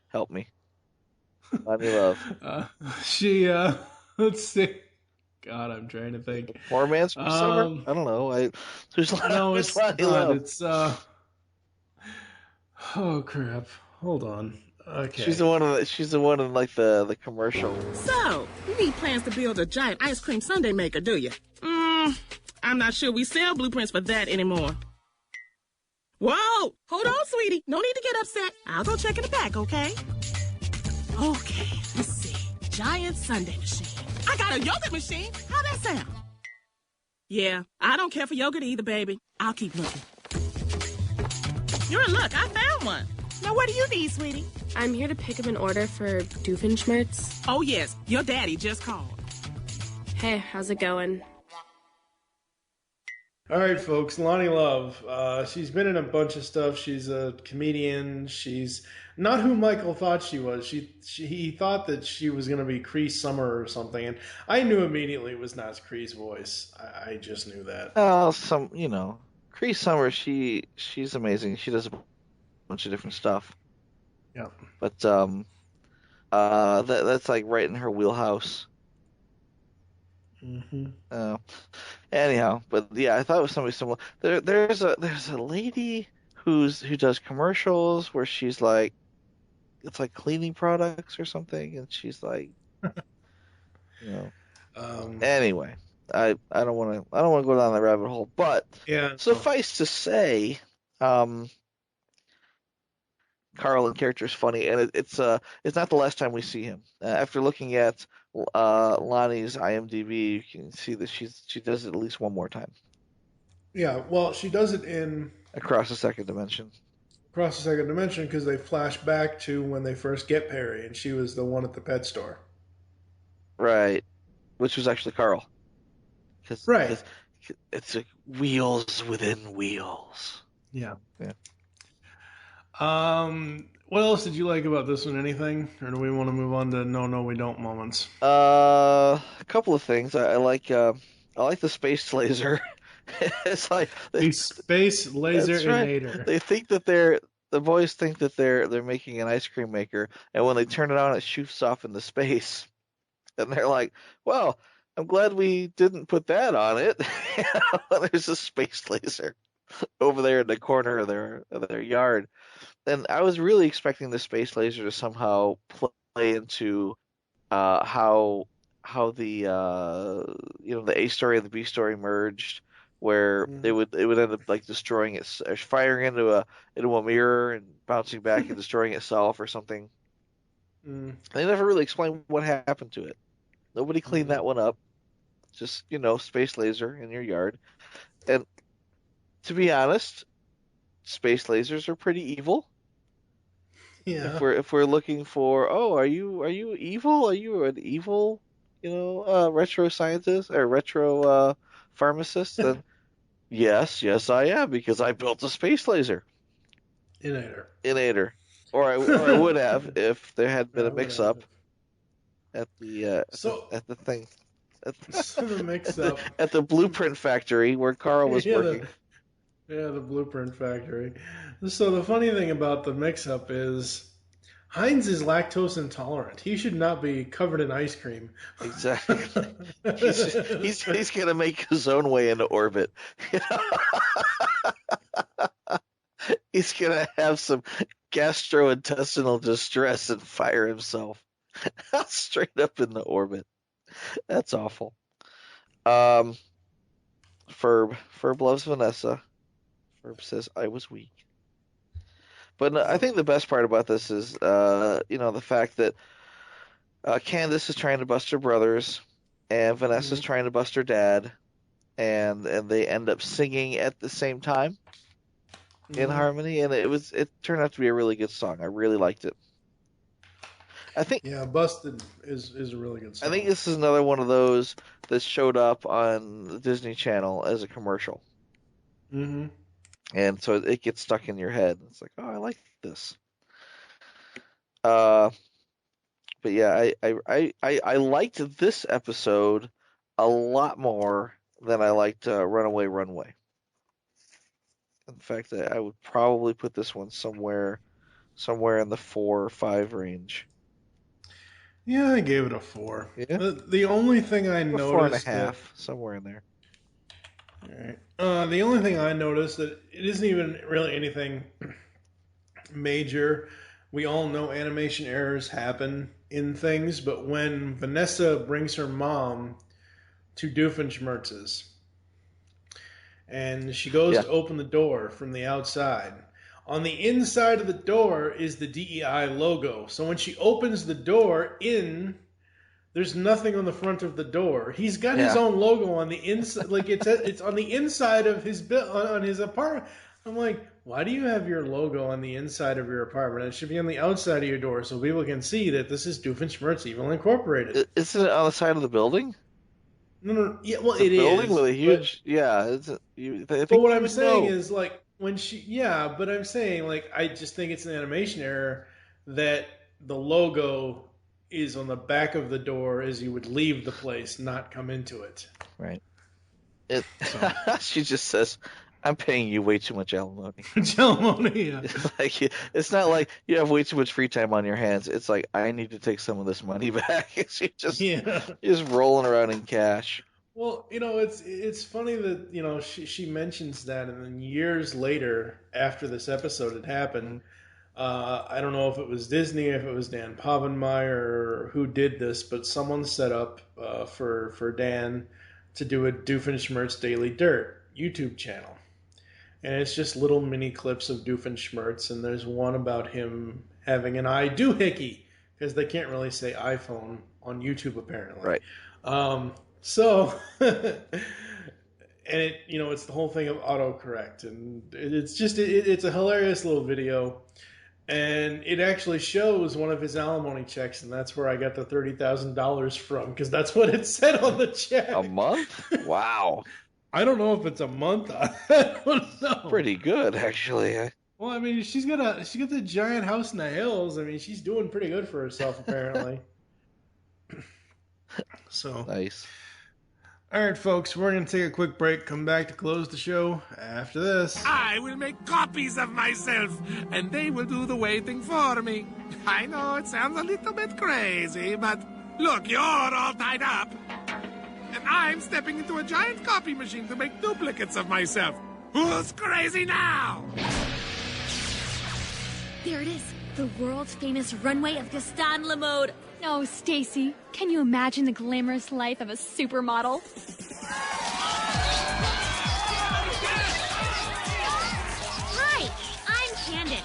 [SPEAKER 3] Help me. Lonnie Love.
[SPEAKER 2] Let's see. God, I'm trying to think.
[SPEAKER 3] Poor man's summer? I don't know. There's Lonnie Love.
[SPEAKER 2] It's oh crap. Hold on. Okay.
[SPEAKER 3] She's the one in like the commercial.
[SPEAKER 9] So, you need plans to build a giant ice cream sundae maker, do you? I'm not sure we sell blueprints for that anymore. Whoa! Hold on, sweetie. No need to get upset. I'll go check in the back, okay? Okay, let's see. Giant sundae machine. I got a yogurt machine. How'd that sound? Yeah, I don't care for yogurt either, baby. I'll keep looking. You're in luck. I found one. Now, what do you need, sweetie?
[SPEAKER 10] I'm here to pick up an order for Doofenshmirtz.
[SPEAKER 9] Oh, yes. Your daddy just called.
[SPEAKER 10] Hey, how's it going?
[SPEAKER 2] All right, folks. Lonnie Love. She's been in a bunch of stuff. She's a comedian. She's not who Michael thought she was. He thought that she was going to be Cree Summer or something, and I knew immediately it was not Cree's voice. I just knew that.
[SPEAKER 3] Cree Summer. She's amazing. She does a bunch of different stuff.
[SPEAKER 2] Yeah.
[SPEAKER 3] But That's like right in her wheelhouse.
[SPEAKER 2] Mm-hmm.
[SPEAKER 3] Anyhow, but yeah, I thought it was somebody similar. There's a lady who does commercials where she's like, it's like cleaning products or something, and she's like, you know. Anyway, I don't want to go down that rabbit hole, but
[SPEAKER 2] Yeah.
[SPEAKER 3] suffice to say, Carl in character is funny, and it's not the last time we see him. After looking at Lonnie's IMDb, you can see that she does it at least one more time.
[SPEAKER 2] Yeah, well, she does it in
[SPEAKER 3] Across the Second Dimension.
[SPEAKER 2] Across the Second Dimension because they flash back to when they first get Perry, and she was the one at the pet store.
[SPEAKER 3] Right, which was actually Carl.
[SPEAKER 2] Right.
[SPEAKER 3] Cause it's like wheels within wheels.
[SPEAKER 2] Yeah.
[SPEAKER 3] Yeah.
[SPEAKER 2] What else did you like about this one? Anything, or do we want to move on to no, we don't moments?
[SPEAKER 3] A couple of things. I like the space laser. It's like
[SPEAKER 2] the space laser inator.
[SPEAKER 3] Right. They think that the boys think that they're making an ice cream maker, and when they turn it on, it shoots off into space, and they're like, "Well, I'm glad we didn't put that on it." There's a space laser over there in the corner of their yard. And I was really expecting the space laser to somehow play into how the the A story and the B story merged, where it would end up like destroying it, firing into a mirror and bouncing back and destroying itself or something. They never really explained what happened to it. Nobody cleaned that one up. Just space laser in your yard. And to be honest, space lasers are pretty evil.
[SPEAKER 2] Yeah.
[SPEAKER 3] If we're looking for, are you evil? Are you an evil, retro scientist or retro pharmacist? Then yes, I am, because I built a space laser. Inator. Or I would have if there had been a mix-up at the thing.
[SPEAKER 2] The mix-up
[SPEAKER 3] at the blueprint factory where Carl was working.
[SPEAKER 2] The blueprint factory. So the funny thing about the mix-up is Heinz is lactose intolerant. He should not be covered in ice cream.
[SPEAKER 3] Exactly. He's gonna make his own way into orbit. He's gonna have some gastrointestinal distress and fire himself straight up into orbit. That's awful. Ferb loves Vanessa. Ferb says, I was weak. But I think the best part about this is, the fact that Candace is trying to bust her brothers, and Vanessa's trying to bust her dad, and they end up singing at the same time in harmony, and it turned out to be a really good song. I really liked it. I think
[SPEAKER 2] Busted is a really good song.
[SPEAKER 3] I think this is another one of those that showed up on the Disney Channel as a commercial.
[SPEAKER 2] Mm-hmm.
[SPEAKER 3] And so it gets stuck in your head. It's like, oh, I like this. But yeah, I liked this episode a lot more than I liked Runaway Runway. In fact, I would probably put this one somewhere in the 4 or 5 range.
[SPEAKER 2] Yeah, I gave it a 4.
[SPEAKER 3] Yeah?
[SPEAKER 2] The only thing I noticed
[SPEAKER 3] 4.5, somewhere in there.
[SPEAKER 2] All right. The only thing I noticed that it isn't even really anything major. We all know animation errors happen in things, but when Vanessa brings her mom to Doofenshmirtz's and she goes to open the door from the outside, on the inside of the door is the DEI logo. So when she opens the door there's nothing on the front of the door. He's got his own logo on the inside, like it's on the inside of his on his apartment. I'm like, why do you have your logo on the inside of your apartment? It should be on the outside of your door so people can see that this is Doofenshmirtz Evil Incorporated.
[SPEAKER 3] Isn't it on the side of the building?
[SPEAKER 2] No. Yeah, well,
[SPEAKER 3] it's
[SPEAKER 2] it
[SPEAKER 3] a building
[SPEAKER 2] is.
[SPEAKER 3] With a huge,
[SPEAKER 2] But what I'm saying is, like, when but I'm saying, like, I just think it's an animation error that the logo is on the back of the door as you would leave the place, not come into it.
[SPEAKER 3] Right. She just says, I'm paying you way too much alimony.
[SPEAKER 2] Alimony, yeah.
[SPEAKER 3] It's not like you have way too much free time on your hands. It's like, I need to take some of this money back. You're just rolling around in cash.
[SPEAKER 2] Well, it's funny that, she mentions that, and then years later, after this episode had happened, I don't know if it was Disney, if it was Dan Povenmire, or who did this, but someone set up for Dan to do a Doofenshmirtz Daily Dirt YouTube channel. And it's just little mini clips of Doofenshmirtz, and there's one about him having an eye doohickey, because they can't really say iPhone on YouTube, apparently.
[SPEAKER 3] Right.
[SPEAKER 2] So, and it's the whole thing of autocorrect, and it's a hilarious little video, and it actually shows one of his alimony checks, and that's where I got the $30,000 from, because that's what it said on the check.
[SPEAKER 3] A month? Wow.
[SPEAKER 2] I don't know if it's a month. I don't know.
[SPEAKER 3] Pretty good, actually.
[SPEAKER 2] Well, I mean, she got the giant house in the hills. I mean, she's doing pretty good for herself, apparently. So
[SPEAKER 3] nice.
[SPEAKER 2] All right, folks, we're going to take a quick break, come back to close the show after this.
[SPEAKER 11] I will make copies of myself, and they will do the waiting for me. I know it sounds a little bit crazy, but look, you're all tied up. And I'm stepping into a giant copy machine to make duplicates of myself. Who's crazy now?
[SPEAKER 6] There it is, the world's famous runway of Gaston Lemode. Oh, Stacy, can you imagine the glamorous life of a supermodel?
[SPEAKER 8] Hi, I'm Candace.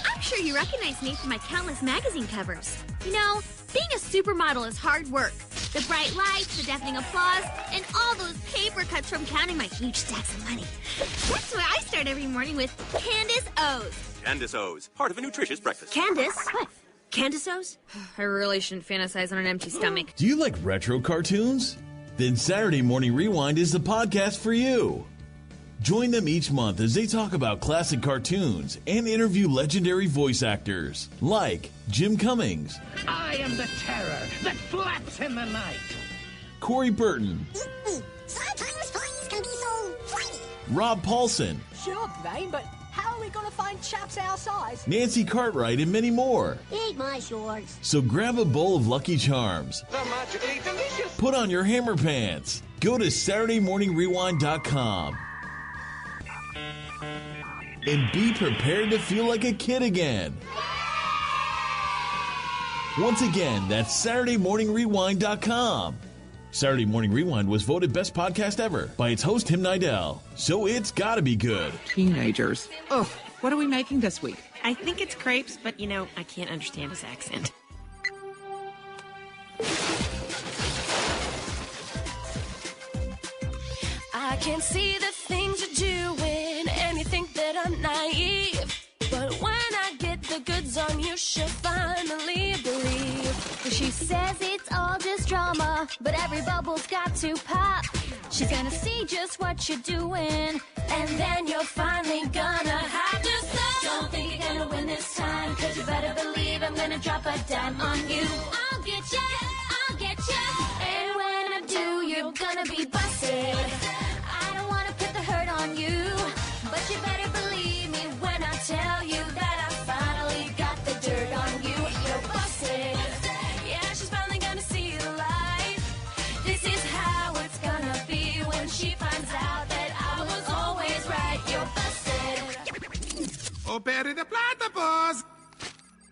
[SPEAKER 8] I'm sure you recognize me from my countless magazine covers. Being a supermodel is hard work. The bright lights, the deafening applause, and all those paper cuts from counting my huge stacks of money. That's why I start every morning with Candace O's.
[SPEAKER 7] Candace O's, part of a nutritious breakfast.
[SPEAKER 8] Candace? What? Candace O's?
[SPEAKER 10] I really shouldn't fantasize on an empty stomach.
[SPEAKER 12] Do you like retro cartoons? Then Saturday Morning Rewind is the podcast for you. Join them each month as they talk about classic cartoons and interview legendary voice actors like Jim Cummings.
[SPEAKER 13] I am the terror that flaps in the night.
[SPEAKER 12] Corey Burton.
[SPEAKER 14] Sometimes toys can be so flighty.
[SPEAKER 12] Rob Paulson.
[SPEAKER 15] Sure, Vane, but how are we going to find chaps our size?
[SPEAKER 12] Nancy Cartwright and many more.
[SPEAKER 14] Eat my shorts.
[SPEAKER 12] So grab a bowl of Lucky Charms.
[SPEAKER 13] They're magically delicious.
[SPEAKER 12] Put on your hammer pants. Go to SaturdayMorningRewind.com. And be prepared to feel like a kid again. Once again, that's SaturdayMorningRewind.com. Saturday Morning Rewind was voted Best Podcast Ever by its host, Tim Nidell. So it's gotta be good.
[SPEAKER 16] Teenagers. Oh, what are we making this week?
[SPEAKER 17] I think it's crepes, but I can't understand his accent.
[SPEAKER 18] I can see the things you're doing, and you think that I'm naive. But when I get the goods on you, she'll finally believe.
[SPEAKER 8] She says it's all just drama, but every bubble's got to pop. She's gonna see just what you're doing,
[SPEAKER 18] and then you're finally gonna have to stop. Don't think you're gonna win this time, cause you better believe I'm gonna drop a dime on you. I'll get ya, I'll get ya. And when I do, you're gonna be busted.
[SPEAKER 8] I don't wanna put the hurt on you,
[SPEAKER 18] but you better believe me when I tell you that I finally got the dirt on you. You're busted. Yeah, she's finally gonna see the light. This is how it's gonna be when she finds out that I was always right. You're busted.
[SPEAKER 11] Opere the platypus.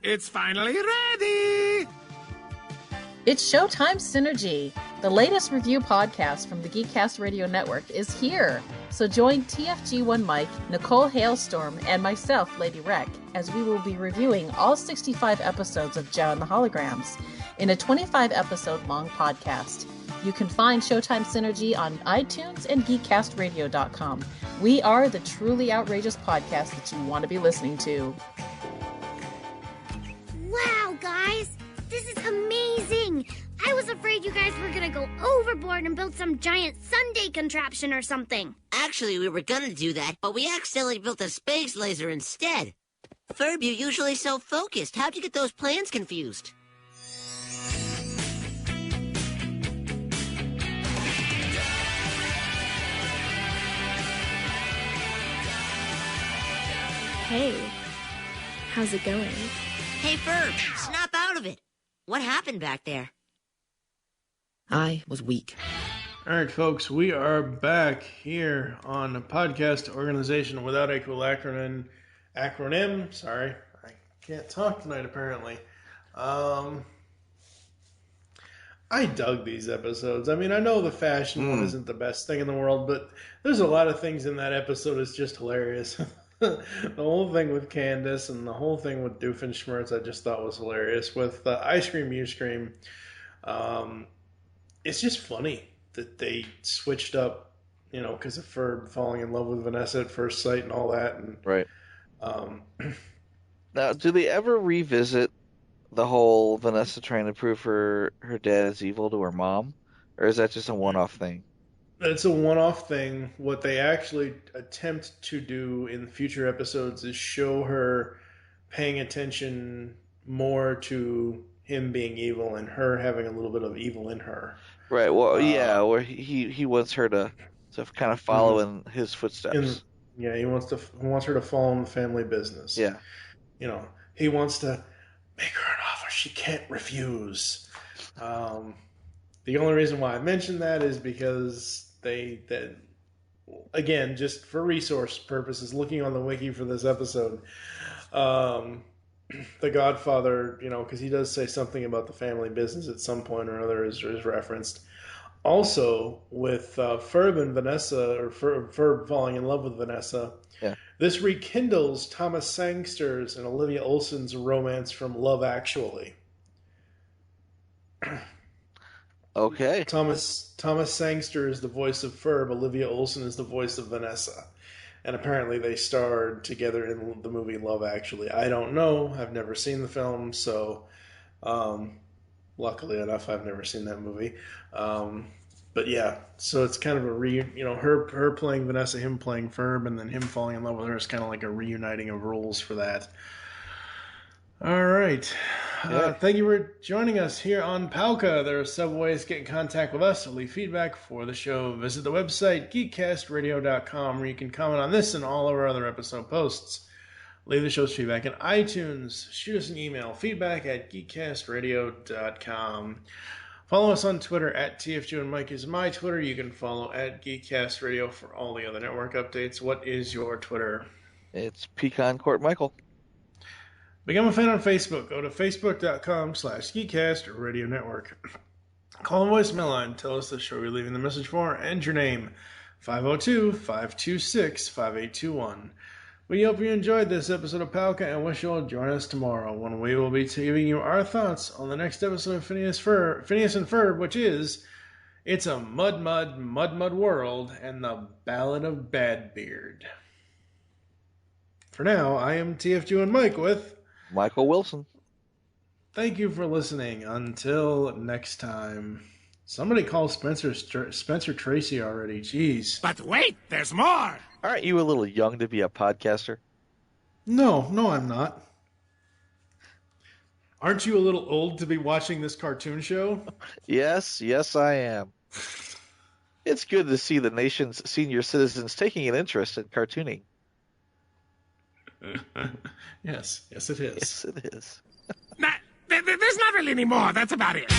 [SPEAKER 11] It's finally ready.
[SPEAKER 19] It's Showtime Synergy. The latest review podcast from the Geekcast Radio Network is here. So join TFG1Mike, Nicole Hailstorm, and myself, Lady Rec, as we will be reviewing all 65 episodes of Joe and the Holograms in a 25-episode-long podcast. You can find Showtime Synergy on iTunes and GeekCastRadio.com. We are the truly outrageous podcast that you want to be listening to.
[SPEAKER 8] Wow, guys! This is amazing! I was afraid you guys were gonna go overboard and build some giant Sunday contraption or something.
[SPEAKER 5] Actually, we were gonna do that, but we accidentally built a space laser instead. Ferb, you're usually so focused. How'd you get those plans confused?
[SPEAKER 8] Hey, how's it going?
[SPEAKER 5] Hey, Ferb, snap out of it. What happened back there?
[SPEAKER 17] I was weak.
[SPEAKER 2] All right, folks, we are back here on a podcast organization without a cool acronym. Sorry, I can't talk tonight, apparently. I dug these episodes. I mean, I know the fashion one isn't the best thing in the world, but there's a lot of things in that episode that's just hilarious. The whole thing with Candace and the whole thing with Doofenshmirtz I just thought was hilarious. With Ice Cream, You Scream, it's just funny that they switched up, because of Ferb falling in love with Vanessa at first sight and all that. And,
[SPEAKER 3] right. Now, do they ever revisit the whole Vanessa trying to prove her dad is evil to her mom? Or is that just a one-off thing?
[SPEAKER 2] It's a one-off thing. What they actually attempt to do in future episodes is show her paying attention more to him being evil and her having a little bit of evil in her.
[SPEAKER 3] Right. Well, yeah, where he wants her to kind of follow in his footsteps.
[SPEAKER 2] He wants her to follow in the family business.
[SPEAKER 3] Yeah.
[SPEAKER 2] He wants to make her an offer she can't refuse. The only reason why I mentioned that is because again, just for resource purposes, looking on the wiki for this episode, the Godfather, because he does say something about the family business at some point or another is referenced. Also, with Ferb and Vanessa, or Ferb falling in love with Vanessa, this rekindles Thomas Sangster's and Olivia Olsen's romance from Love Actually.
[SPEAKER 3] Okay.
[SPEAKER 2] Thomas Sangster is the voice of Ferb. Olivia Olsen is the voice of Vanessa. And apparently they starred together in the movie Love Actually. I don't know. I've never seen the film, so luckily enough, I've never seen that movie. But yeah, so it's kind of a her playing Vanessa, him playing Ferb, and then him falling in love with her is kind of like a reuniting of roles for that. All right. Thank you for joining us here on Palca. There are several ways to get in contact with us or leave feedback for the show. Visit the website, geekcastradio.com, where you can comment on this and all of our other episode posts. Leave the show's feedback in iTunes. Shoot us an email, feedback@geekcastradio.com. Follow us on Twitter @TFG1Mike is my Twitter. You can follow @GeekCastRadio for all the other network updates. What is your Twitter?
[SPEAKER 3] It's PecanCtMichael.
[SPEAKER 2] Become a fan on Facebook. Go to facebook.com/GeekCastRadio Network. Call the voicemail line. Tell us the show you're leaving the message for and your name. 502-526-5821. We hope you enjoyed this episode of Palca and wish you'll join us tomorrow when we will be giving you our thoughts on the next episode of Phineas and Ferb, which is It's a Mud World and the Ballad of Badbeard. For now, I am TFG1Mike with
[SPEAKER 3] Michael Wilson.
[SPEAKER 2] Thank you for listening. Until next time. Somebody call Spencer Tracy already. Jeez.
[SPEAKER 11] But wait, there's more.
[SPEAKER 3] Aren't you a little young to be a podcaster?
[SPEAKER 2] No, I'm not. Aren't you a little old to be watching this cartoon show?
[SPEAKER 3] Yes, I am. It's good to see the nation's senior citizens taking an interest in cartooning.
[SPEAKER 2] Yes, it is.
[SPEAKER 3] Yes, it is.
[SPEAKER 11] There's not really any more. That's about it.